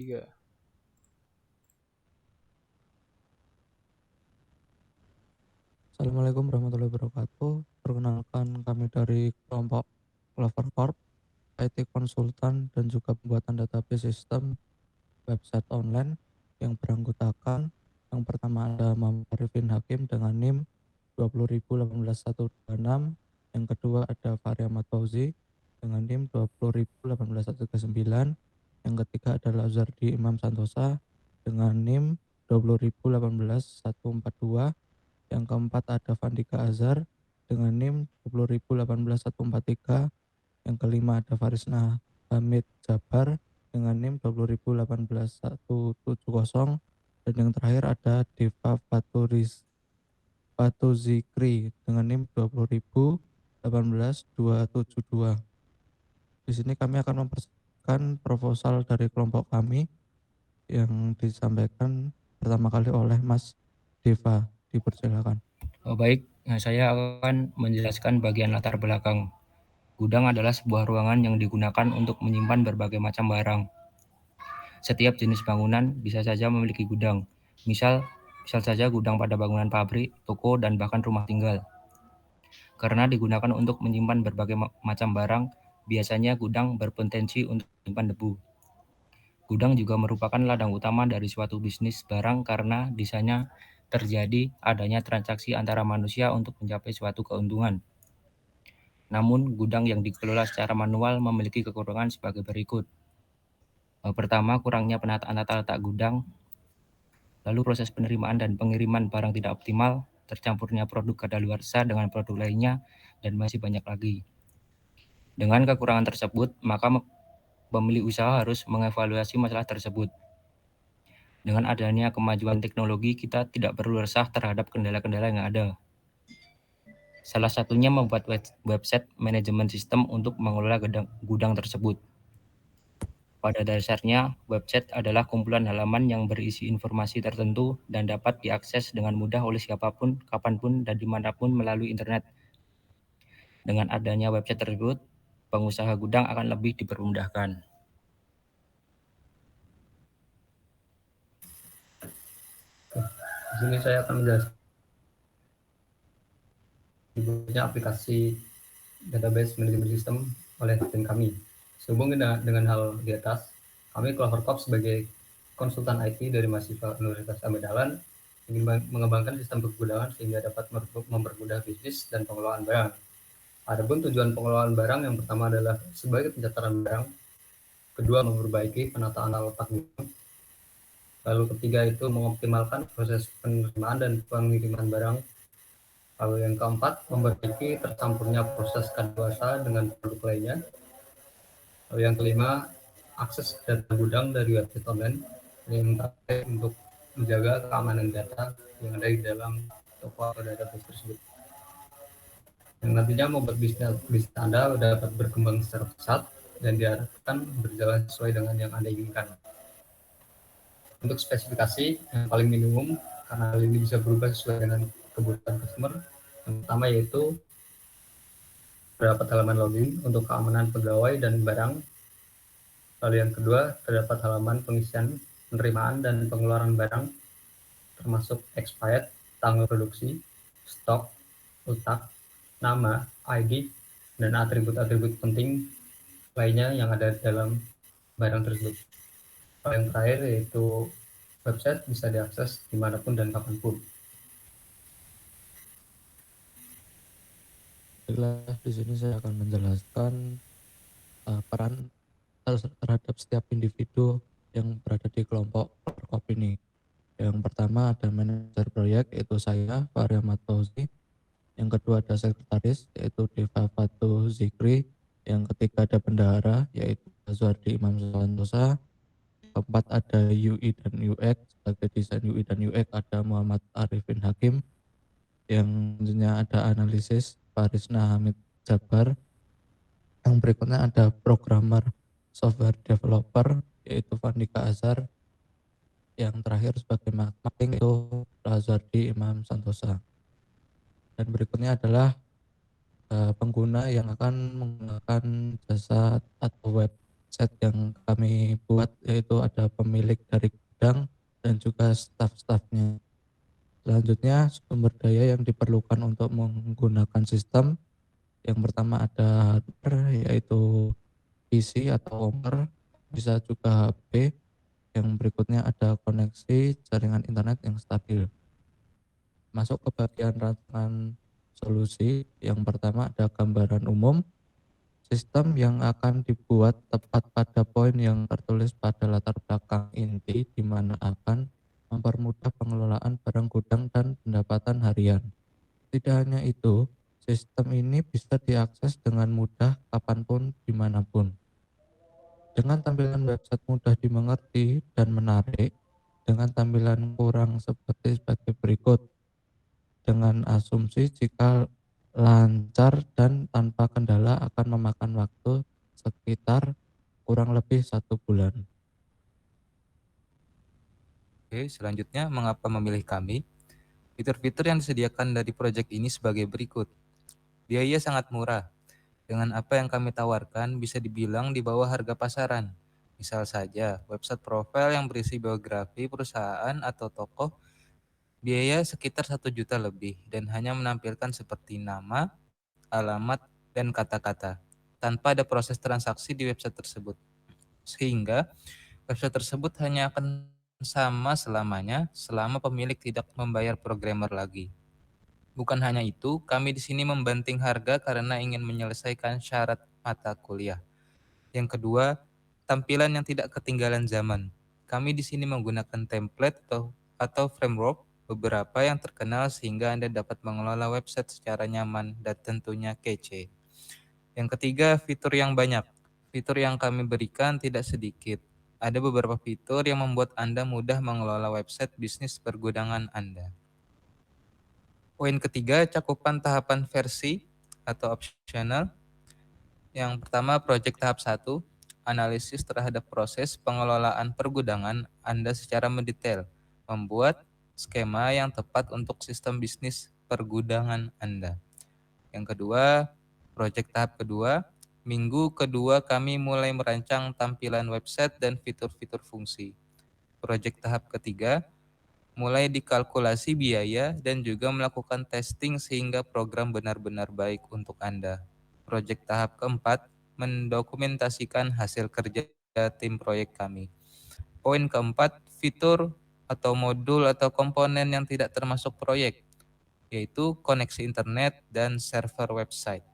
Tiga. Assalamualaikum warahmatullahi wabarakatuh. Perkenalkan kami dari kelompok Clover Corp, IT konsultan dan juga pembuatan database sistem website online yang beranggotakan yang pertama ada Muhammad Arifin Hakim dengan NIM 2018126, yang kedua ada Fahri Ahmad Fauzi dengan NIM 2018139, yang ketiga adalah Azhardi Imam Santosa dengan NIM 2018142, yang keempat ada Vandika Azhar dengan NIM 2018143, yang kelima ada Farisna Hamid Jabar dengan NIM 2018170, dan yang terakhir ada Deva Fatu Zikri dengan NIM 200.18272. Di sini kami akan mempersiapkan proposal dari kelompok kami yang disampaikan pertama kali oleh Mas Deva. Dipersilakan. Baik, saya akan menjelaskan bagian latar belakang. Gudang adalah sebuah ruangan yang digunakan untuk menyimpan berbagai macam barang. Setiap jenis bangunan bisa saja memiliki gudang. Misal saja gudang pada bangunan pabrik, toko, dan bahkan rumah tinggal. Karena digunakan untuk menyimpan berbagai macam barang, biasanya gudang berpotensi untuk menyimpan debu. Gudang juga merupakan ladang utama dari suatu bisnis barang karena di sana terjadi adanya transaksi antara manusia untuk mencapai suatu keuntungan. Namun, gudang yang dikelola secara manual memiliki kekurangan sebagai berikut. Pertama, kurangnya penataan tata letak gudang, lalu proses penerimaan dan pengiriman barang tidak optimal, tercampurnya produk kadaluarsa dengan produk lainnya, dan masih banyak lagi. Dengan kekurangan tersebut, maka pemilik usaha harus mengevaluasi masalah tersebut. Dengan adanya kemajuan teknologi, kita tidak perlu resah terhadap kendala-kendala yang ada. Salah satunya membuat website manajemen sistem untuk mengelola gudang tersebut. Pada dasarnya, website adalah kumpulan halaman yang berisi informasi tertentu dan dapat diakses dengan mudah oleh siapapun, kapanpun, dan dimanapun melalui internet. Dengan adanya website tersebut, pengusaha gudang akan lebih dipermudahkan. Di sini saya akan menjelaskan dibuatnya aplikasi database manajemen sistem oleh tim kami. Sehubung dengan hal di atas, kami Clover Corp sebagai konsultan IT dari mahasiswa Universitas Ahmad Dahlan ingin mengembangkan sistem pergudangan sehingga dapat mempermudah bisnis dan pengelolaan barang. Adapun tujuan pengelolaan barang yang pertama adalah sebagai pencatatan barang, kedua memperbaiki penataan letak gudang, lalu ketiga itu mengoptimalkan proses penerimaan dan pengiriman barang. Lalu yang keempat, memperbaiki tercampurnya proses kadaluarsa dengan produk lainnya. Lalu yang kelima, akses data gudang dari website online. Yang terakhir, untuk menjaga keamanan data yang ada di dalam toko atau database tersebut. Yang nantinya membuat bisnis Anda dapat berkembang secara pesat dan diharapkan berjalan sesuai dengan yang Anda inginkan. Untuk spesifikasi yang paling minimum, karena hal ini bisa berubah sesuai dengan kebutuhan customer. Yang pertama yaitu terdapat halaman login untuk keamanan pegawai dan barang. Lalu yang kedua, terdapat halaman pengisian penerimaan dan pengeluaran barang, termasuk expired, tanggal produksi, stok, letak, nama, ID, dan atribut-atribut penting lainnya yang ada dalam barang tersebut. Lalu yang terakhir yaitu website bisa diakses dimanapun dan kapanpun. Baiklah, di sini saya akan menjelaskan peran terhadap setiap individu yang berada di kelompok Perkop ini. Yang pertama ada manajer proyek, yaitu saya, Fahri Ahmad Fauzi. Yang kedua ada sekretaris, yaitu Deva Fatu Zikri. Yang ketiga ada bendahara, yaitu Azhardi Imam Santosa. Keempat ada UI dan UX, sebagai desain UI dan UX ada Muhammad Arifin Hakim. Yang selanjutnya ada analisis, Farisna Hamid Jabar. Yang berikutnya ada programmer software developer, yaitu Vandika Azhar. Yang terakhir sebagai marketing itu Azhardi Imam Santosa. Dan berikutnya adalah pengguna yang akan menggunakan jasa atau web website yang kami buat, yaitu ada pemilik dari gudang dan juga staf-stafnya. Selanjutnya, sumber daya yang diperlukan untuk menggunakan sistem, yang pertama ada hardware, yaitu PC atau komputer, bisa juga HP. Yang berikutnya ada koneksi jaringan internet yang stabil. Masuk ke bagian rancangan solusi, yang pertama ada gambaran umum, sistem yang akan dibuat tepat pada poin yang tertulis pada latar belakang inti, di mana akan mempermudah pengelolaan barang gudang dan pendapatan harian. Tidak hanya itu, sistem ini bisa diakses dengan mudah kapanpun, dimanapun. Dengan tampilan website mudah dimengerti dan menarik, dengan tampilan kurang sebagai berikut. Dengan asumsi jika lancar dan tanpa kendala akan memakan waktu sekitar kurang lebih 1 bulan. Oke, selanjutnya mengapa memilih kami? Fitur-fitur yang disediakan dari proyek ini sebagai berikut. Biaya sangat murah. Dengan apa yang kami tawarkan bisa dibilang di bawah harga pasaran. Misal saja, website profil yang berisi biografi perusahaan atau tokoh biaya sekitar 1 juta lebih dan hanya menampilkan seperti nama, alamat, dan kata-kata tanpa ada proses transaksi di website tersebut. Sehingga website tersebut hanya akan sama selamanya selama pemilik tidak membayar programmer lagi. Bukan hanya itu, kami di sini membanting harga karena ingin menyelesaikan syarat mata kuliah. Yang kedua, tampilan yang tidak ketinggalan zaman. Kami di sini menggunakan template atau framework beberapa yang terkenal sehingga Anda dapat mengelola website secara nyaman dan tentunya kece. Yang ketiga, fitur yang banyak. Fitur yang kami berikan tidak sedikit. Ada beberapa fitur yang membuat Anda mudah mengelola website bisnis pergudangan Anda. Poin ketiga, cakupan tahapan versi atau optional. Yang pertama, proyek tahap 1, analisis terhadap proses pengelolaan pergudangan Anda secara mendetail, membuat skema yang tepat untuk sistem bisnis pergudangan Anda. Yang kedua, proyek tahap kedua, minggu kedua kami mulai merancang tampilan website dan fitur-fitur fungsi. Proyek tahap ketiga, mulai dikalkulasi biaya dan juga melakukan testing sehingga program benar-benar baik untuk Anda. Proyek tahap keempat, mendokumentasikan hasil kerja tim proyek kami. Poin keempat, fitur atau modul atau komponen yang tidak termasuk proyek, yaitu koneksi internet dan server website.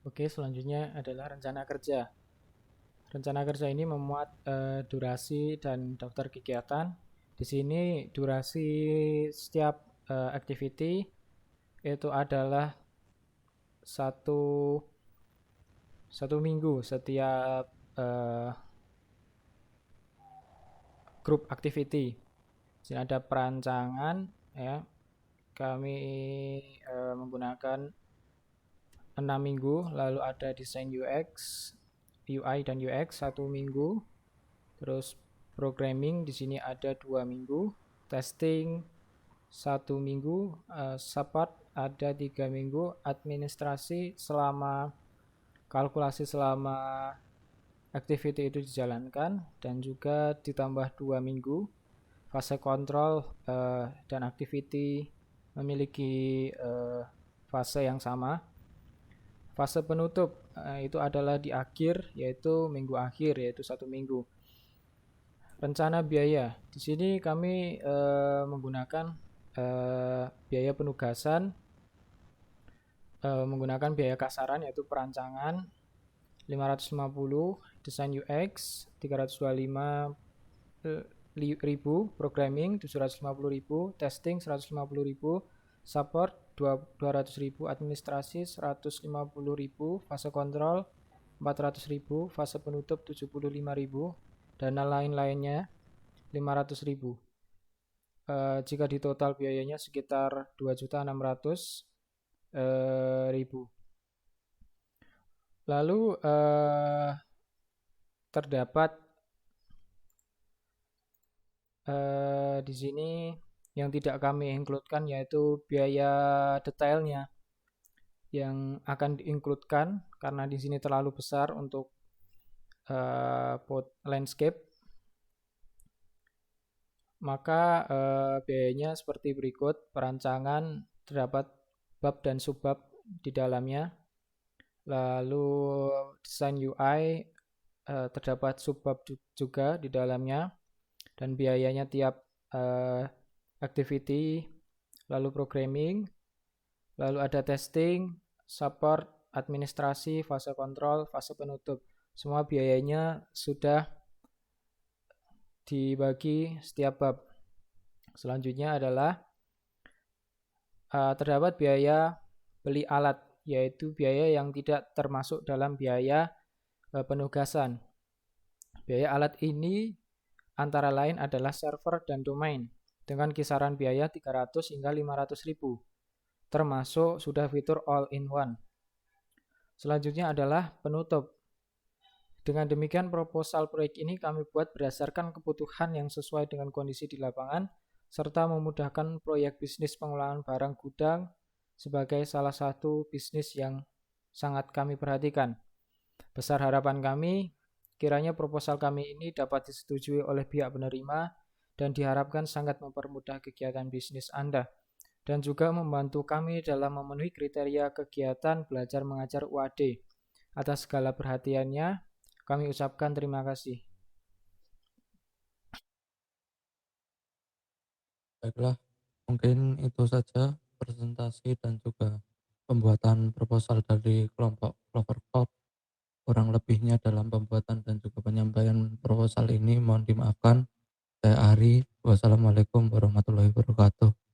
Oke, selanjutnya adalah rencana kerja. Rencana kerja ini memuat durasi dan daftar kegiatan. Di sini durasi setiap activity itu adalah satu minggu setiap grup activity. Di sini ada perancangan, ya. Kami menggunakan 6 minggu, lalu ada desain UX, UI dan UX 1 minggu, terus programming di sini ada 2 minggu, testing 1 minggu, support ada 3 minggu, administrasi selama kalkulasi selama activity itu dijalankan dan juga ditambah 2 minggu, fase kontrol dan activity memiliki fase yang sama. Fase penutup itu adalah di akhir, yaitu minggu akhir, yaitu 1 minggu. Rencana biaya. Di sini kami menggunakan biaya penugasan, menggunakan biaya kasaran yaitu perancangan 550, desain UX 325.000, programming 750.000, testing 150.000, support 200.000, administrasi 150.000, fase kontrol 400.000, fase penutup 75.000, dana lain-lainnya 500.000. Jika di total biayanya sekitar 2.600.000. Lalu terdapat di sini yang tidak kami include-kan yaitu biaya detailnya yang akan di-include-kan karena di sini terlalu besar untuk landscape, maka biayanya seperti berikut. Perancangan terdapat bab dan subbab di dalamnya. Lalu desain UI terdapat subbab juga di dalamnya, dan biayanya tiap activity. Lalu programming, lalu ada testing, support, administrasi, fase kontrol, fase penutup. Semua biayanya sudah dibagi setiap bab. Selanjutnya adalah terdapat biaya beli alat, yaitu biaya yang tidak termasuk dalam biaya penugasan. Biaya alat ini antara lain adalah server dan domain dengan kisaran biaya 300 hingga 500 ribu, termasuk sudah fitur all-in-one. Selanjutnya adalah penutup. Dengan demikian, proposal proyek ini kami buat berdasarkan kebutuhan yang sesuai dengan kondisi di lapangan, serta memudahkan proyek bisnis pengolahan barang gudang sebagai salah satu bisnis yang sangat kami perhatikan. Besar harapan kami, kiranya proposal kami ini dapat disetujui oleh pihak penerima dan diharapkan sangat mempermudah kegiatan bisnis Anda dan juga membantu kami dalam memenuhi kriteria kegiatan belajar mengajar UAD. Atas segala perhatiannya, kami ucapkan terima kasih. Baiklah, mungkin itu saja presentasi dan juga pembuatan proposal dari kelompok Clover Corp. Kurang lebihnya dalam pembuatan dan juga penyampaian proposal ini mohon dimaafkan. Saya Ari. Wassalamualaikum warahmatullahi wabarakatuh.